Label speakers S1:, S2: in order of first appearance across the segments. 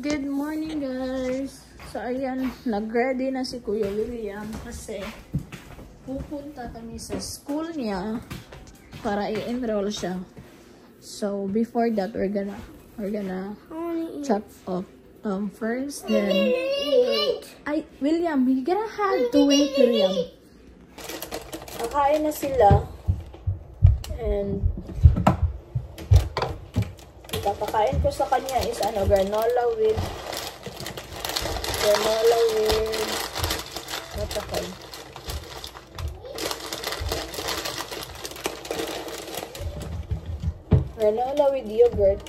S1: Good morning, guys. So, ayan, nag-ready na si Kuya William kasi pupunta kami sa school niya para i-enroll siya. So, before that, we're gonna chop up first, then William, you're gonna have to wait, William. Kakain na sila and kakakain ko sa kanya is granola with what the fuck? Granola with yogurt.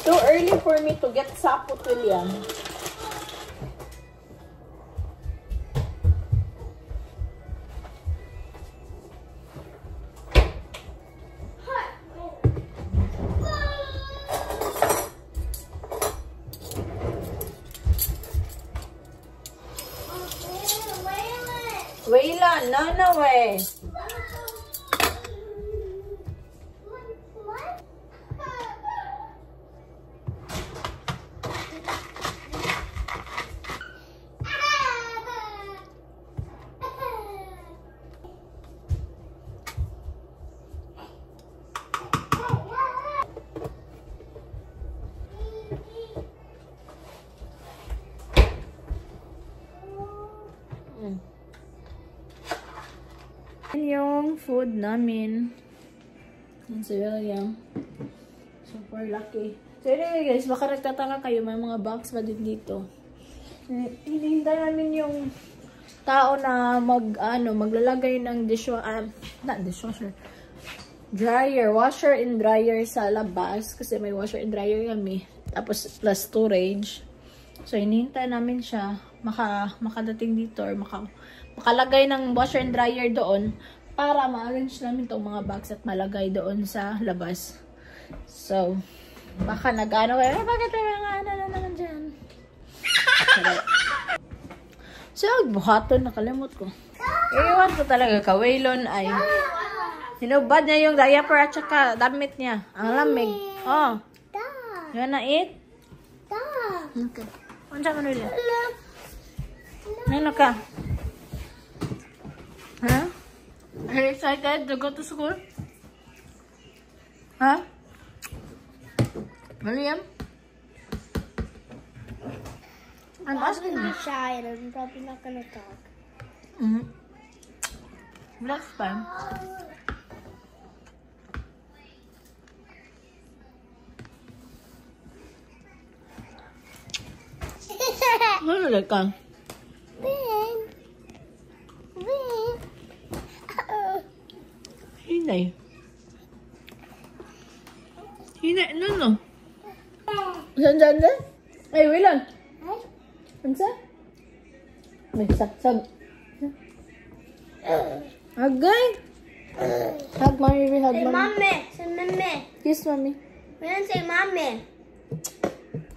S1: Too early for me to get sapot, William. Waylan, no way. Yung food namin. Yan si William. Super lucky. So anyway guys, baka nagtataka kayo, may mga box pa din dito. Hinihintay namin yung tao na maglalagay ng dryer, washer and dryer sa labas kasi may washer and dryer kami. Tapos plus storage. So hinihintay namin siya makadating dito or makalagay ng washer and dryer doon para ma-arrange namin itong mga bags at malagay doon sa labas. So, baka nag-ano kayo, bakit may mga ano na naman dyan? So, buhaton, nakalimot ko. Iwan ko talaga, Kawaylon ay hinubad niya yung diaper at saka damit niya. Ang lamig. Oh. You wanna eat? Okay. Unsa man ulit? Ano ka? Huh? Are you excited to go to school? Huh? William? I'm asking you.
S2: I'm shy and I'm probably not gonna talk.
S1: That's fine. Ano ulit ka? Hinay. Hinay, no. Saan? Ay, Willan. Ansa? May saksag. Agay. Hug mommy, hug
S2: Say
S1: mommy.
S2: mommy. Say mommy.
S1: Kiss mommy.
S2: We don't say mommy.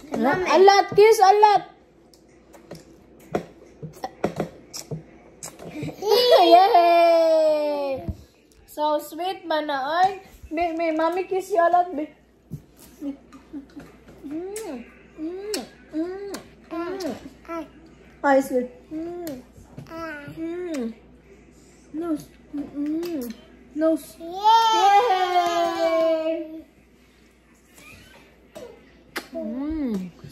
S2: Say mommy.
S1: Alat, kiss, alat. Yay! So sweet man na ay. May mommy kiss you alat, be. Ay, sweet. Nose. Nose. Yay!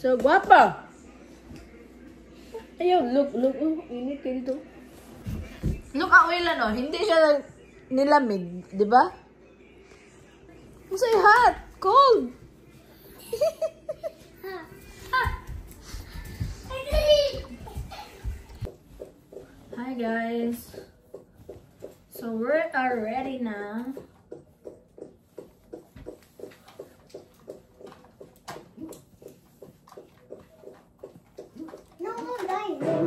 S1: So guapa. Ayaw, look. Oh, init kayo dito. Look at Willan, oh. Hindi siya nilamig, di ba? Masay hot, cold. Hi guys. So we are ready now.
S2: No, no, no.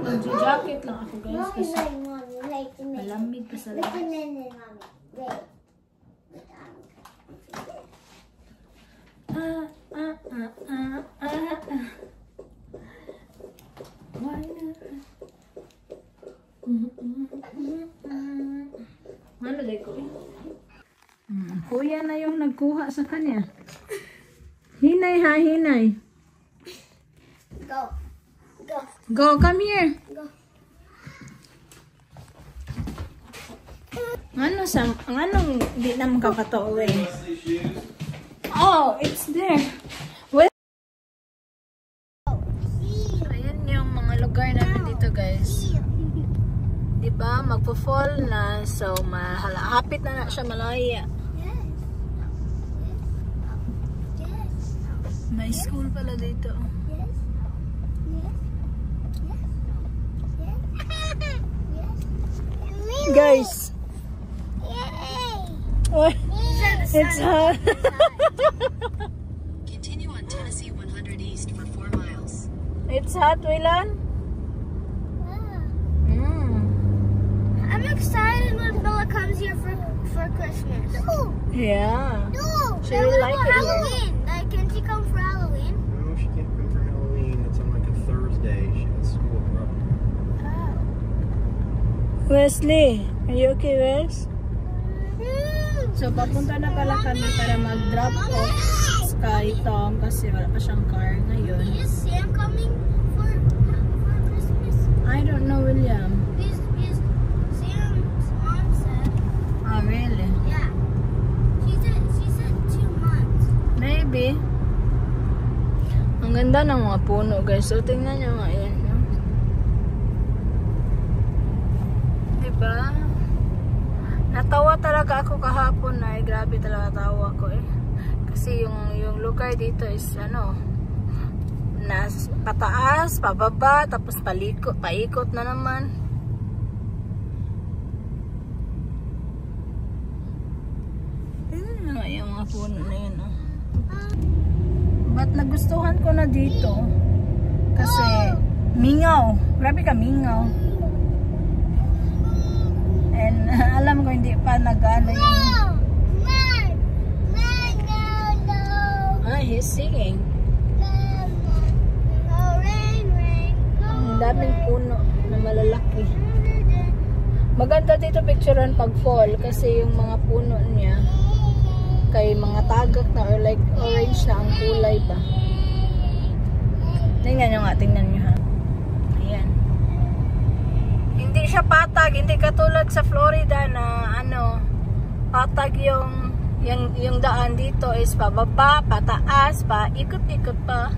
S1: Nag-jacket lang ako guys.
S2: Mommy,
S1: Kasi
S2: like mommy, like me.
S1: Malamig pa sa labas.
S2: Listen, Mommy. Wait.
S1: Why not? Ano day ko eh? Kuya na yung nagkuha sa kanya. Hinay ha, hinay.
S2: Go. Go.
S1: Go, come here.
S2: Go.
S1: Anong di naman kakatao eh? Oh, it's there. Well, ayan yung mga lugar namin dito, guys. Diba? Magpo-fall na. So, hapit na siya malaya. May school pala dito. Guys. What? It's hot.
S3: Continue on Tennessee 100 East for 4 miles.
S1: It's hot, Wilan?
S2: I'm excited when Bella comes here for Christmas.
S1: Yeah.
S2: No.
S1: She will like it.
S2: Halloween. Can she come for Halloween?
S4: No, she can't come for Halloween. It's on like a Thursday. She has school probably.
S1: Wesley, are you okay, Wes? So, papunta na pala kami para mag-drop off kay Tom kasi wala pa siyang car ngayon.
S2: Is Sam coming for Christmas?
S1: I don't know, William.
S2: Is Sam's mom said?
S1: Oh, really?
S2: Yeah. She said 2 months.
S1: Maybe. Ang ganda ng mga puno, guys. So, tingnan nyo nga yan. No? Diba? Natawa talaga ako kahapon na. Grabe talaga tawa ko eh. Kasi yung lugar dito is pataas, pababa, tapos paikot na naman. Yung mga puno na yun. Oh. But nagustuhan ko na dito kasi mingaw. Grabe ka mingaw. And alam ko hindi pa nag-ano yung... Ah, he's singing. Ang daming puno na malalaki. Maganda dito picturean pag fall kasi yung mga puno niya kay mga tagak na or like orange na ang kulay ba. Tingnan nyo nga, tingnan nyo ha. Ayan. Hindi siya patag, hindi katulad sa Florida na patag yung daan dito is pababa, pataas, ikot-ikot pa.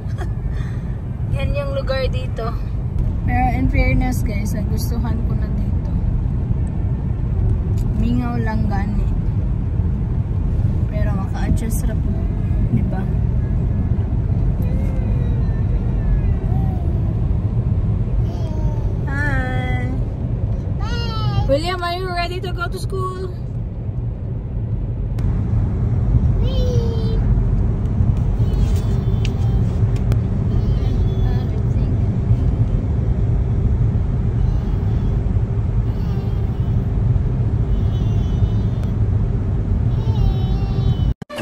S1: Yan yung lugar dito. Pero in fairness guys, gustuhan ko na dito. Mingaw lang gani. Pero maka-adjust na po. Diba? Hi! William, are you ready to go to school?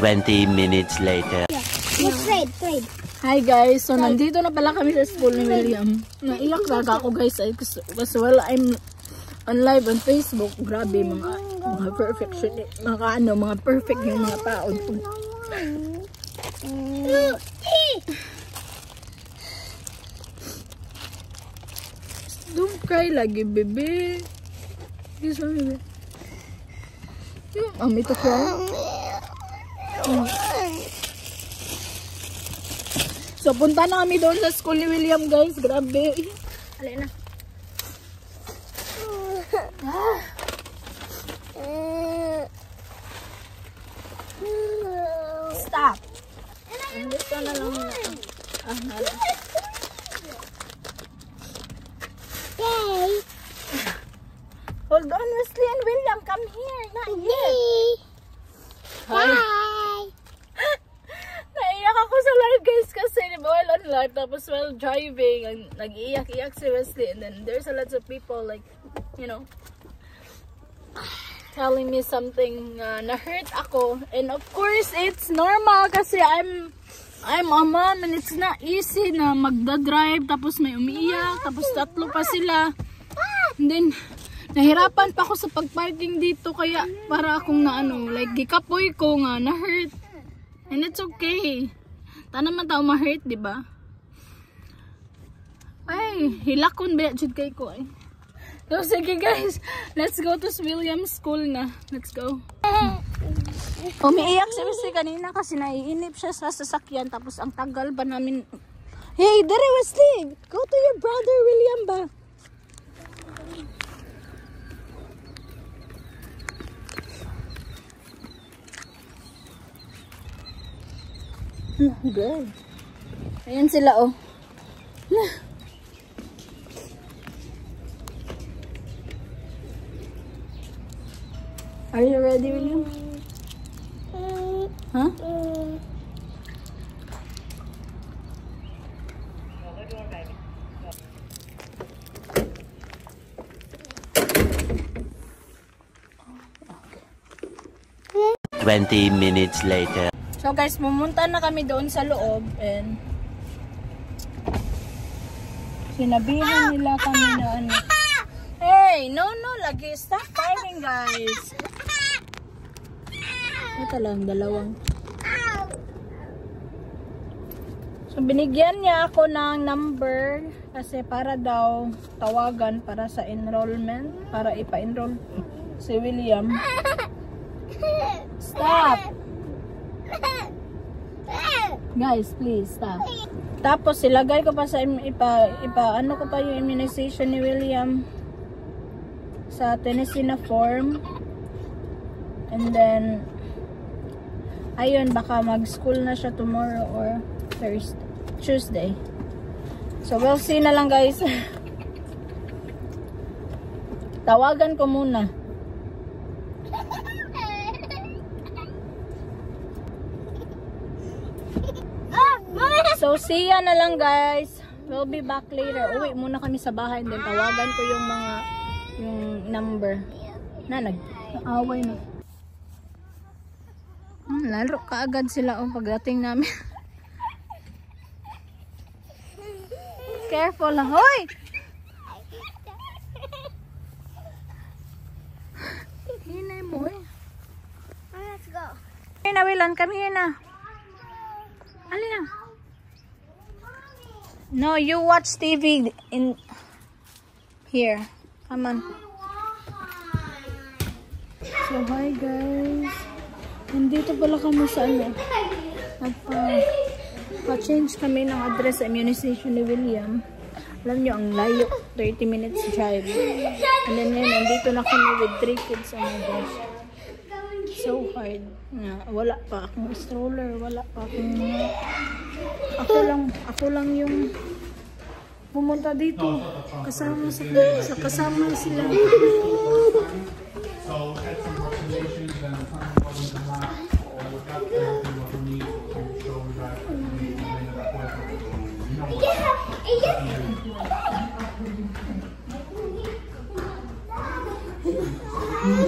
S3: Twenty minutes later.
S2: Trade.
S1: Hi guys, so nandito na pala kami sa school ni William. Naiyak talaga ako guys kasi while I'm on live on Facebook, grabe mga perfection, mga perfect yung mga tao. Don't cry lagi, bebe. Yes, baby. Me to cry. So, punta na kami doon sa school ni William, guys. Grabe. Alin na. Stop. Dito na lang. Nala.
S2: Yay!
S1: Hold on, Wesley and William. Come here. Not yet.
S2: Hi!
S1: Naiyak ako sa live guys kasi while on live tapos while driving nag-iiyak-iyak si Wesley and then there's a lot of people like telling me something na-hurt ako. And of course, it's normal kasi I'm a mom and it's not easy na magdadrive tapos may umiiyak tapos tatlo pa sila. And then, nahirapan pa ako sa pagparking dito kaya para akong like gikapoy ko nga na-hurt. And it's okay. Tana man tao ma-hurt, di ba? Ay, hilakon ba jud kay ko ay. So, sige guys, let's go to William School na. Let's go. Umiiyak si Wesley kanina kasi naiinip siya sa sasakyan tapos ang tagal ba namin. Hey, dere Wesley! Go to your brother William ba? Good. Ayan sila oh. Are you ready, William? Huh?
S3: Okay. 20 minutes later.
S1: So guys, pumunta na kami doon sa loob and sinabihan nila kami na Hey, no, lagi. Stop fighting, guys. Ito lang, dalawang. So, binigyan niya ako ng number kasi para daw tawagan para sa enrollment, para ipa-enroll si William. Stop! Guys, please, stop. Tapos, ilagay ko pa sa ano ko pa yung immunization ni William sa Tennessee na form. And then ayun, baka mag-school na siya tomorrow or Tuesday. So we'll see na lang guys. Tawagan ko muna. So see ya na lang guys. We'll be back later. Uwi muna kami sa bahay and then tawagan ko yung number na nag-away na. Lalo kaagad sila pagdating namin. Careful lang. Hoy! Hinay mo eh.
S2: Let's go.
S1: Hey na Willan, come here na. Alin na? No, you watch TV in here. Come on. So, hi guys. Nandito pala kami sa nagpa-change kami ng address sa immunization ni William. Alam nyo, ang layo. 30 minutes drive. And then yun, nandito na kami with 3 kids. Oh my gosh. So hard. Wala pa akong stroller. Wala pa akong ako lang yung pumunta dito. Kasama sila.
S5: So had some recommendations and time wasn't enough or without everything what we need to show that we made an appointment. You know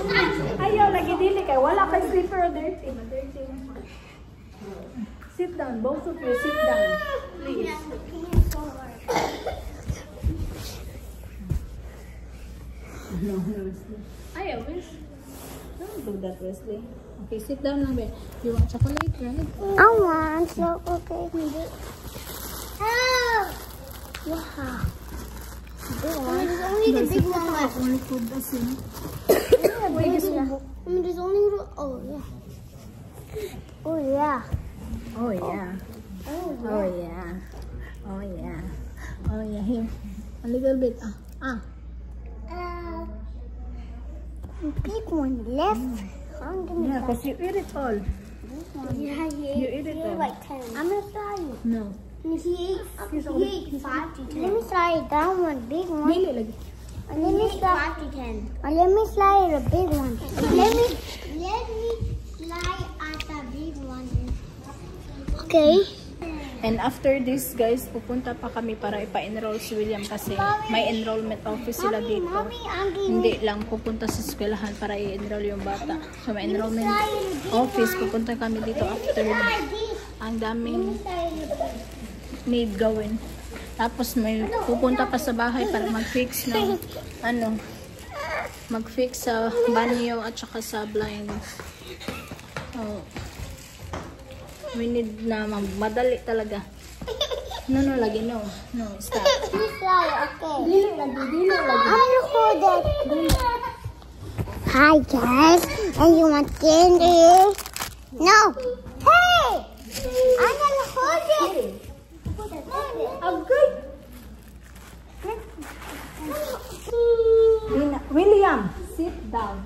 S5: what?
S1: Ayaw, lagi dili kay wala kay slipper dirty. Sit down, both of you sit down. Please. No, Ayaw, Wesley. Don't do that, Wesley. Okay, sit down lang, babe. You want chocolate, right?
S2: I want chocolate. Oh! Wow. Only the big one left.
S1: Only food that's in.
S2: There's only oh yeah. Oh yeah.
S1: Oh yeah. Oh yeah. Oh yeah. Oh yeah. Here. A little bit.
S2: Big one left.
S1: Yeah, because you eat it all.
S2: Yeah,
S1: You eat it all.
S2: like 10. I'm gonna try it.
S1: No.
S2: He ate 5 to 10. Let me try that one, big one.
S1: Dili lagi.
S2: Let me try 5 to 10. Let me slide a big one. Let me slide at the big one. Okay.
S1: And after this, guys, pupunta pa kami para ipa-enroll si William kasi may enrollment office sila dito. Hindi lang pupunta sa eskwelahan para i-enroll yung bata. So, may enrollment office. Pupunta kami dito after. Ang daming need gawin. Tapos, may pupunta pa sa bahay para mag-fix ng mag-fix sa banyo at saka sa blinds. So, we need na madali talaga. No, lagi. No, stop.
S2: Okay.
S1: Dili lagi.
S2: I'm gonna hold it. Hi guys, and you want candy? No. Hey! I'm gonna hold it.
S1: Okay. William, sit down.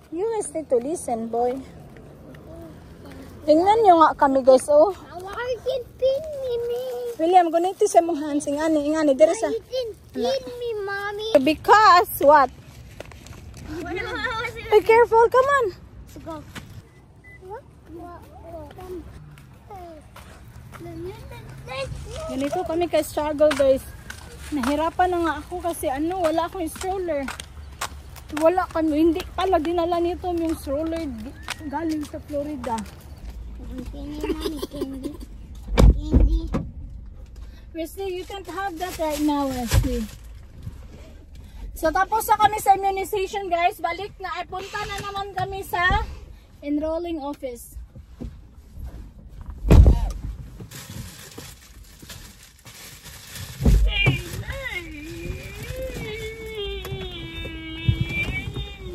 S1: You guys need to listen, boy. Tingnan nyo nga kami, guys, oh.
S2: Why you pin me?
S1: William, guniti sa mong hands. Ingani, dira sa.
S2: You didn't pin me, mommy.
S1: Because, what? Be careful, come on.
S2: Let's go.
S1: Ganito kami ka-struggle, guys. Nahirapan na nga ako kasi wala akong stroller. Wala kami, hindi pala dinala nito yung stroller galing sa Florida.
S2: Candy.
S1: Wesley, you can't have that right now, Wesley. So, tapos na kami sa immunization, guys. Balik na, ay punta na naman kami sa enrolling office.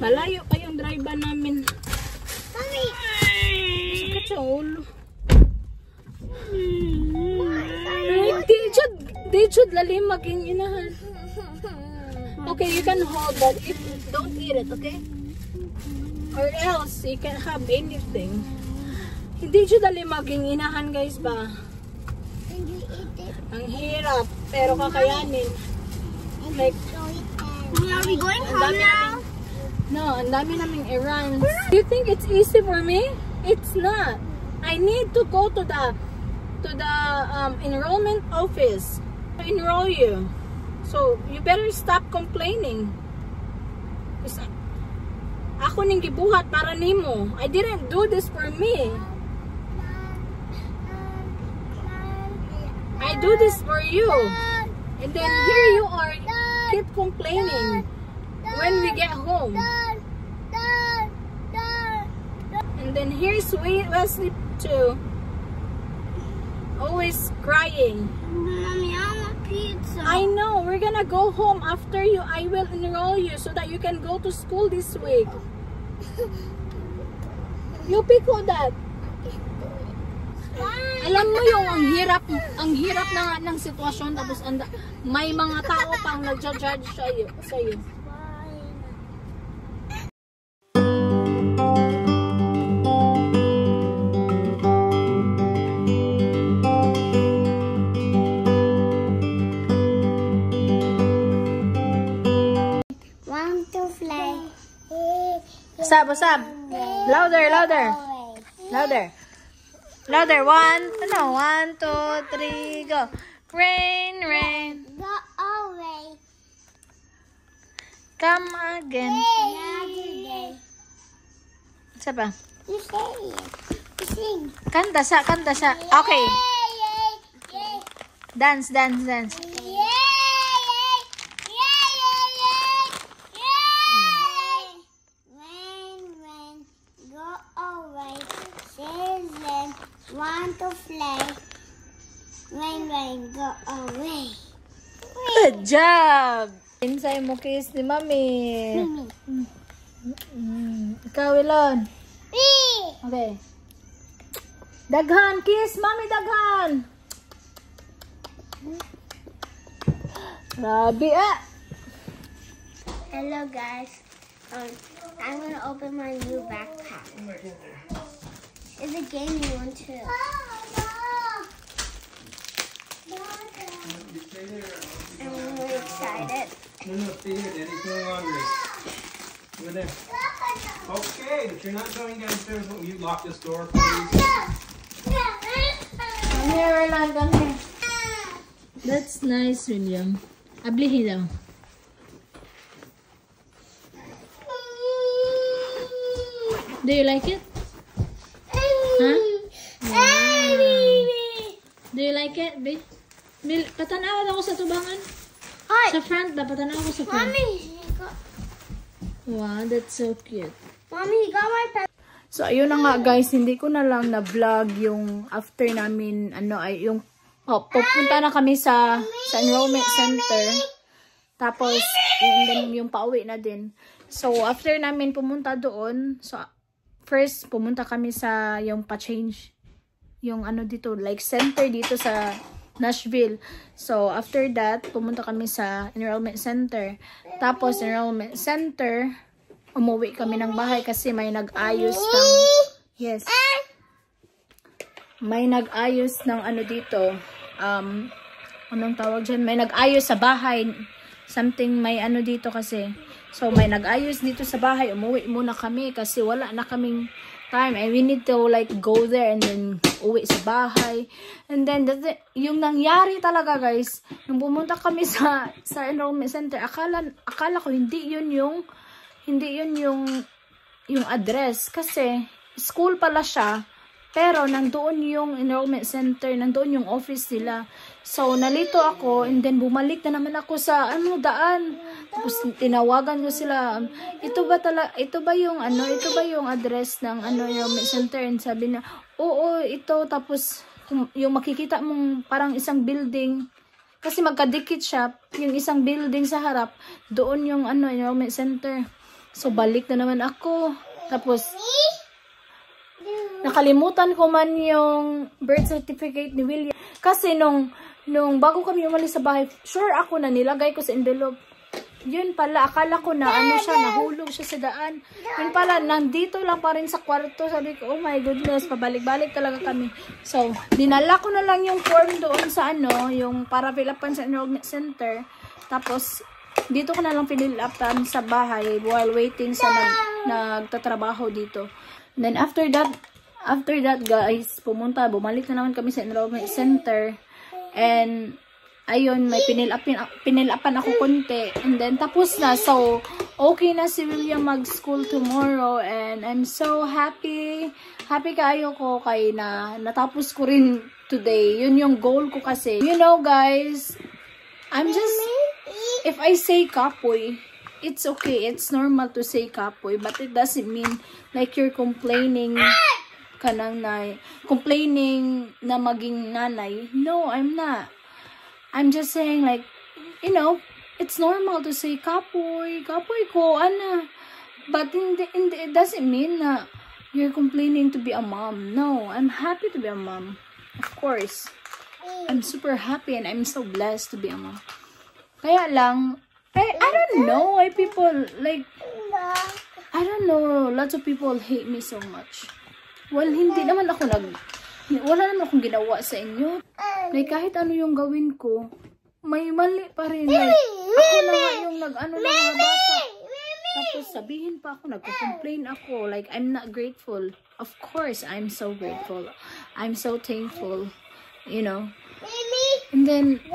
S1: Malayo pa yung driver namin.
S2: Mommy.
S1: Sakit sa ulo. Di jud lalim maging inahan. Okay, you can hold that. Don't eat it, okay? Or else, you can have anything. Hindi jud lalim maging inahan, guys ba?
S2: Can you eat it?
S1: Ang hirap, pero kakayanin. Like,
S2: Are we going home now?
S1: no, ang dami naming errands. Do you think it's easy for me? It's not. I need to go to the enrollment office to enroll you. So, you better stop complaining. Ako ning gibuhat para nimo. I didn't do this for me. I do this for you. And then here you are, keep complaining when we get home. And then here's Wesley too. Always crying.
S2: Mommy, I want pizza.
S1: I know, we're gonna go home after you. I will enroll you so that you can go to school this week. You pick on that. Alam mo yung ang hirap na nga ng sitwasyon tapos may mga tao pang nagja-judge sa'yo.
S2: Want to fly.
S1: Usab. Louder. Louder. 1, 2, 3, go. Rain.
S2: Go away.
S1: Come again.
S2: Another day.
S1: Isa pa.
S2: You say it. You sing.
S1: Kanta siya. Okay.
S2: Yay.
S1: Dance.
S2: Rain, go away. Children want to fly. Rain, go away.
S1: Good job! Insay mo kiss ni Mami. Ikaw, Ilon. Okay. Daghan, kiss, Mami, daghan. Grabe
S2: Hello guys. I'm gonna open my new backpack. It's a gaming one too. I'm really excited.
S4: No, stay here. Daddy's no laundry. Over there.
S5: Okay, but you're not going downstairs. Will you lock this door, please?
S1: Come here, Roland. Come here. That's nice, William. Ablihin daw. Do you like it? Huh? Wow. Do you like it, babe? Patanawan ako sa tubangan. Sa front na, patanawan ako sa front.
S2: Mommy.
S1: Wow, that's so cute.
S2: Mommy, got my pet.
S1: So, ayun na nga guys, hindi ko na lang na-vlog yung after namin, ay yung, pupunta na kami sa enrollment center. Tapos, yung pauwi na din. So, after namin pumunta doon, so, first, pumunta kami sa yung pa-change, yung dito, like center dito sa Nashville. So, after that, pumunta kami sa enrollment center. Tapos, enrollment center, umuwi kami ng bahay kasi may nag-ayos ng, yes, may nag-ayos ng dito, anong tawag dyan? May nag-ayos sa bahay, something may dito kasi. So, may nag-ayos dito sa bahay, umuwi muna kami kasi wala na kaming time and we need to like go there and then uwi sa bahay. And then, yung nangyari talaga guys, nung pumunta kami sa enrollment center, akala ko hindi yun yung address kasi school pala siya, pero nandoon yung enrollment center, nandoon yung office nila. So nalito ako and then bumalik na naman ako sa daan. Tapos tinawagan ko sila, ito ba yung address ng enrollment center? And sabi niya, oo, ito. Tapos yung makikita mong parang isang building, kasi magkadikit siya, yung isang building sa harap, doon yung enrollment center. So, balik na naman ako. Tapos, nakalimutan ko man yung birth certificate ni William. Kasi nung bago kami umalis sa bahay, sure ako na nilagay ko sa envelope. Yun pala, akala ko na nahulog siya sa daan. Yun pala, nandito lang pa rin sa kwarto. Sabi ko, oh my goodness, pabalik-balik talaga kami. So, dinala ko na lang yung form doon sa yung para fill upan sa enrollment center. Tapos, dito ko na lang fill upan sa bahay while waiting sa nagtatrabaho dito. And then, after that guys, bumalik na naman kami sa enrollment center. And, ayun, may pinilapan ako konti. And then, tapos na. So, okay na si William mag-school tomorrow. And I'm so happy. Happy kayo ko kay natapos ko rin today. Yun yung goal ko kasi. You know, guys, if I say kapoy, it's okay. It's normal to say kapoy. But it doesn't mean like you're complaining complaining na maging nanay. No, I'm not. I'm just saying like, it's normal to say kapoy ko, ana. But it doesn't mean na you're complaining to be a mom. No, I'm happy to be a mom. Of course. I'm super happy and I'm so blessed to be a mom. Kaya lang, I don't know why people, like, I don't know, lots of people hate me so much. Well, hindi naman ako wala naman akong ginawa sa inyo. Like, kahit ano yung gawin ko, may mali pa rin. Like, ako na nga yung ng mga bata. Tapos sabihin pa ako, nagko-complain ako. Like, I'm not grateful. Of course, I'm so grateful. I'm so thankful. And then,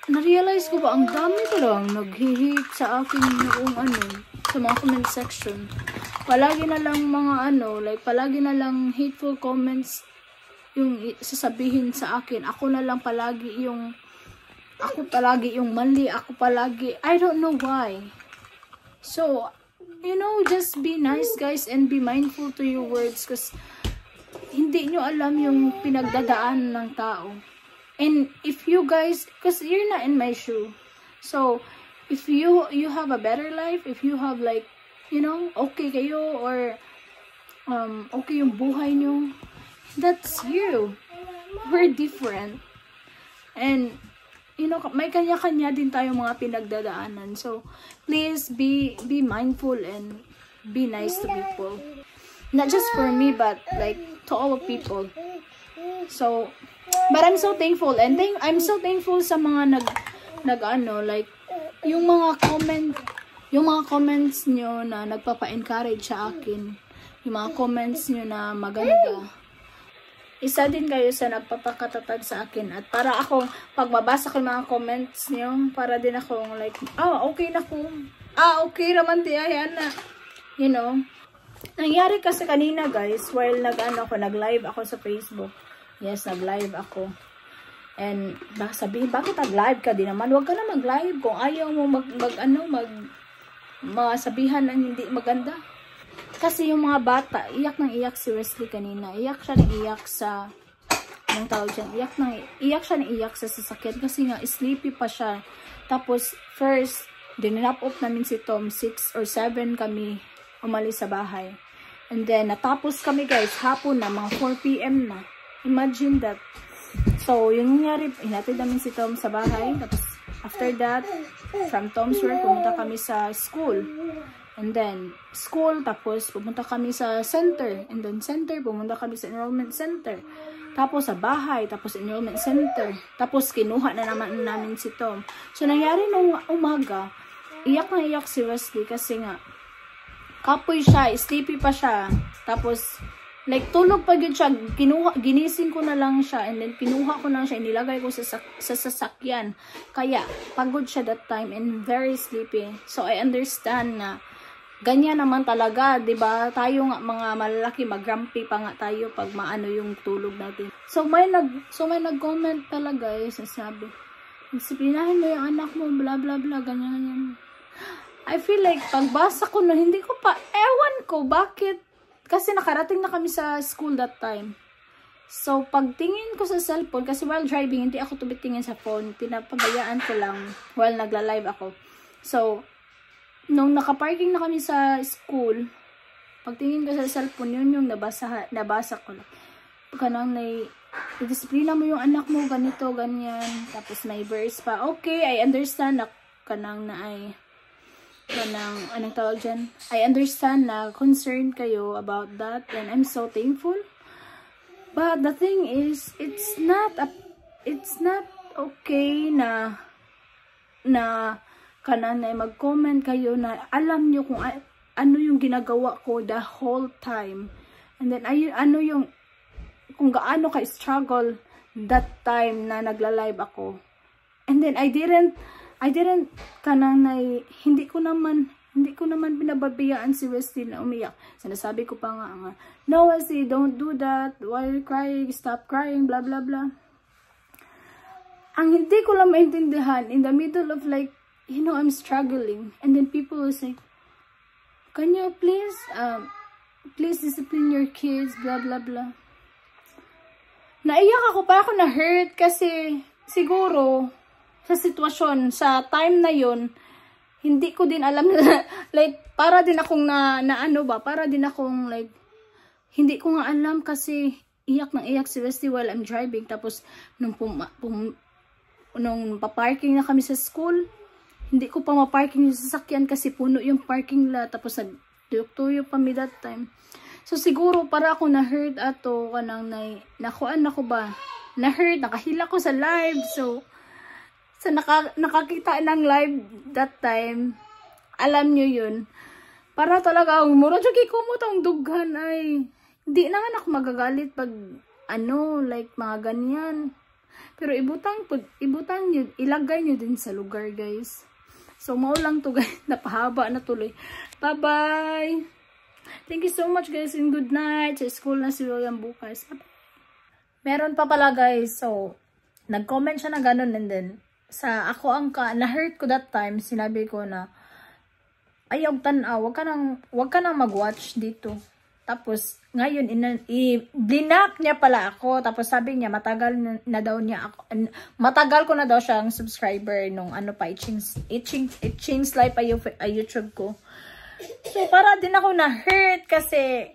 S1: na-realize ko ba, ang dami talagang nag-hate sa akin noong sa mga comment section. Palagi na lang mga palagi na lang hateful comments yung sasabihin sa akin. Ako palagi yung mali. Ako palagi, I don't know why. So, just be nice guys and be mindful to your words because hindi nyo alam yung pinagdadaan ng tao. And if you guys, because you're not in my shoe, so if you have a better life, if you have like, okay kayo or okay yung buhay nyo, that's you. We're different. And may kanya-kanya din tayo mga pinagdadaanan. So please be mindful and be nice to people. Not just for me, but like to all people. So, but I'm so thankful and I'm so thankful sa mga like yung mga yung mga comments nyo na nagpapa-encourage sa akin, yung mga comments nyo na maganda, isa din kayo sa nagpapakatatag sa akin. At para ako, pagbabasa ko yung mga comments nyo, para din akong like, okay na ko. Okay naman di, ayan na. You know, nangyari kasi kanina guys, while nag-live ako sa Facebook. Yes, nag-live ako. And baka sabihin, bakit nag-live ka? Di naman, huwag ka na mag-live kung ayaw mo masabihan na hindi maganda. Kasi yung mga bata, iyak nang iyak si Wesley kanina. Iyak siya nang iyak sa, anong tawag dyan? Iyak siya nang iyak sa sasakyan kasi nga, sleepy pa siya. Tapos, first, dinrap off namin si Tom, 6 or 7 kami umalis sa bahay. And then, natapos kami guys, hapon na, mga 4 PM na. Imagine that. So, yung nangyari, hinatid namin si Tom sa bahay. Tapos, after that, from Tom's work, pumunta kami sa school. And then, school, tapos pumunta kami sa center. And then, center, pumunta kami sa enrollment center. Tapos, sa bahay, tapos enrollment center. Tapos, kinuha na naman namin si Tom. So, nangyari nung umaga, iyak na iyak si Wesley kasi nga, kapoy siya, sleepy pa siya. Tapos, like, tulog pa yun siya. Ginising ko na lang siya. And then, kinuha ko lang siya. Inilagay ko sa sasakyan. Kaya, pagod siya that time and very sleepy. So, I understand na ganyan naman talaga, 'di ba? Tayo nga mga malalaki, mag-grumpy pa nga tayo pag maano yung tulog natin. So may nag-comment talaga sasabi, "Disiplinahin mo yung anak mo, bla bla bla, ganyan." I feel like pagbasa ko na hindi ko pa ewan ko bakit kasi nakarating na kami sa school that time. So pagtingin ko sa cellphone kasi while driving hindi ako tumitingin sa phone, pinapabayaan ko lang while nagla-live ako. So nung nakaparking na kami sa school, pagtingin ko sa cellphone, yun yung nabasa ko lang. Kanang disiplina mo yung anak mo, ganito, ganyan. Tapos may verse pa. Okay, I understand na anong tawag dyan? I understand na concerned kayo about that and I'm so thankful. But the thing is, it's not okay na kanang mag-comment kayo na alam nyo kung ano yung ginagawa ko the whole time. And then, kung gaano ka-struggle that time na nagla-live ako. And then, I didn't kanang hindi ko naman binababayaan si Wesley na umiyak. Sinasabi ko pa nga, "No, Wesley, don't do that. Why are you crying? Stop crying, blah, blah, blah." Ang hindi ko lang maintindihan, in the middle of like, you know, I'm struggling. And then people will say, "Can you please discipline your kids, blah, blah, blah." Naiyak ako, pa ako na-hurt kasi siguro sa sitwasyon, sa time na yun, hindi ko din alam na, like, para din akong para din akong, like, hindi ko nga alam kasi iyak si Wesley while I'm driving. Tapos, nung paparking na kami sa school, hindi ko pa maparking yung sasakyan kasi puno yung parking lot. Tapos nagtuyok-tuyok pa mi that time. So siguro para ako na-hurt ato kanang nakuan ako ba? Na-hurt, nakahila ko sa live. So nakakita ng live that time. Alam nyo yun. Para talaga, mura dyan kikumot ang dughan ay. Hindi na nga ako magagalit pag like mga ganyan. Pero ibutang nyo, ilagay nyo din sa lugar guys. So, maulang to guys. Napahaba na tuloy. Bye-bye! Thank you so much guys and good night. Sa school na si William bukas. Meron pa pala guys. So, nag-comment siya na ganun and then, ako na-hurt ko that time, sinabi ko na, ayaw tanaw, wag ka nang mag-watch dito. Tapos, ngayon, blinak niya pala ako. Tapos, sabi niya, matagal ko na daw siyang subscriber nung Itching's Life ay YouTube ko. So, para din ako na-hurt kasi,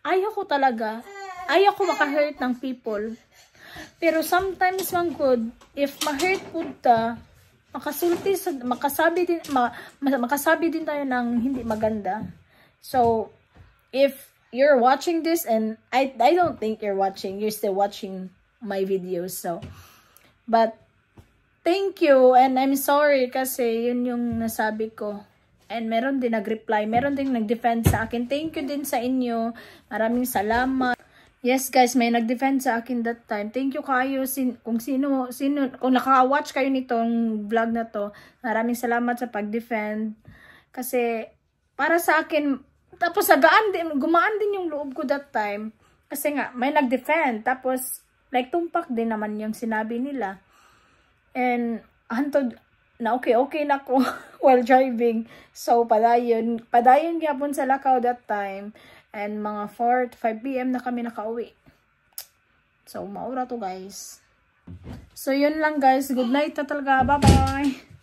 S1: ayaw ko talaga. Ayaw ko maka-hurt ng people. Pero, sometimes man good, if ma-hurt po ta, makasabi din tayo ng hindi maganda. So, if you're watching this, and I don't think you're still watching my videos, so, but, thank you and I'm sorry kasi yun yung nasabi ko. And meron din nag-reply, meron din nag-defend sa akin. Thank you din sa inyo. Maraming salamat. Yes guys, may nag-defend sa akin that time. Thank you kayo kung kung naka-watch kayo nitong vlog na to. Maraming salamat sa pag-defend. Kasi para sa akin, tapos gumaan din yung loob ko that time. Kasi nga, may nag-defend. Tapos, like, tumpak din naman yung sinabi nila. And, hantod na okay na ako while driving. So, padayon gyapon sa Lakaw that time. And, mga 4 to 5 PM na kami nakauwi. So, maura to guys. So, yun lang guys. Good night na talaga. Bye-bye!